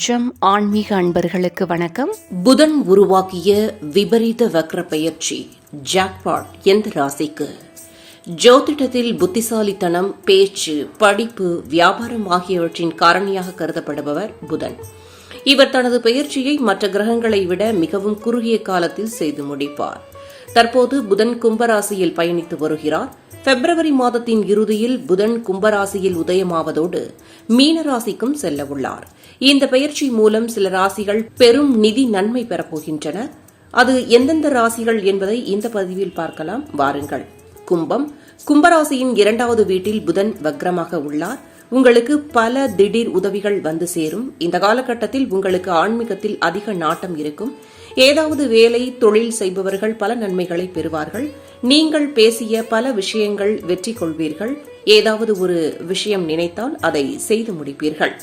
ஜம் ஆன்மீக அன்பர்களுக்கு வணக்கம். புதன் உருவாக்கிய விபரீத வக்ர பெயர்ச்சி ஜாக்பாட் எந்த ராசிக்கு? ஜோதிடத்தில் புத்திசாலித்தனம், பேச்சு, படிப்பு, வியாபாரம் ஆகியவற்றின் காரணியாக கருதப்படுபவர் புதன். இவர் தனது பெயர்ச்சியை மற்ற கிரகங்களை விட மிகவும் குறுகிய காலத்தில் செய்து முடிப்பார். தற்போது புதன் கும்பராசியில் பயணித்து வருகிறார். பிப்ரவரி மாதத்தின் இறுதியில் புதன் கும்பராசியில் உதயமாவதோடு மீனராசிக்கும் செல்ல உள்ளார். இந்த பெயர்ச்சி மூலம் சில ராசிகள் பெரும் நிதி நன்மை பெறப்போகின்றன. அது எந்தெந்த ராசிகள் என்பதை இந்த பதிவில் பார்க்கலாம். வாருங்கள். கும்பராசியின் 2வது வீட்டில் புதன் வக்ரமாக உள்ளார். உங்களுக்கு பல திடீர் உதவிகள் வந்து சேரும். இந்த காலகட்டத்தில் உங்களுக்கு ஆன்மீகத்தில் அதிக நாட்டம் இருக்கும். ஏதாவது வேலை, தொழில் செய்பவர்கள் பல நன்மைகளை பெறுவார்கள். நீங்கள் பேசிய பல விஷயங்கள் வெற்றி கொள்வீர்கள். ஏதாவது ஒரு விஷயம் நினைத்தால் அதை செய்து முடிப்பீர்கள்.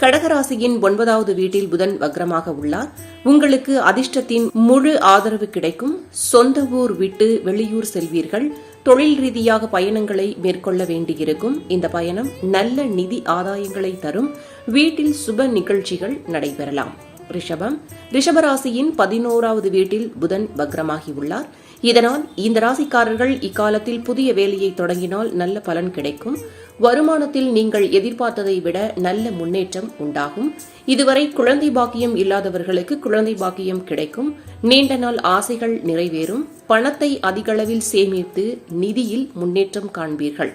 கடகராசியின் 9வது வீட்டில் புதன் வக்ரமாக உள்ளார். உங்களுக்கு அதிர்ஷ்டத்தின் முழு ஆதரவு கிடைக்கும். சொந்த ஊர் விட்டு வெளியூர் செல்வீர்கள். தொழில் ரீதியாக பயணங்களை மேற்கொள்ள வேண்டியிருக்கும். இந்த பயணம் நல்ல நிதி ஆதாயங்களை தரும். வீட்டில் சுப நிகழ்ச்சிகள் நடைபெறலாம். ரிஷபராசியின் 11வது வீட்டில் புதன் வக்ரமாகி உள்ளார். இதனால் இந்த ராசிக்காரர்கள் இக்காலத்தில் புதிய வேலையை தொடங்கினால் நல்ல பலன் கிடைக்கும். வருமானத்தில் நீங்கள் எதிர்பார்த்ததை விட நல்ல முன்னேற்றம் உண்டாகும். இதுவரை குழந்தை பாக்கியம் இல்லாதவர்களுக்கு குழந்தை பாக்கியம் கிடைக்கும். நீண்ட நாள் ஆசைகள் நிறைவேறும். பணத்தை அதிகளவில் சேமித்து நிதியில் முன்னேற்றம் காண்பீர்கள்.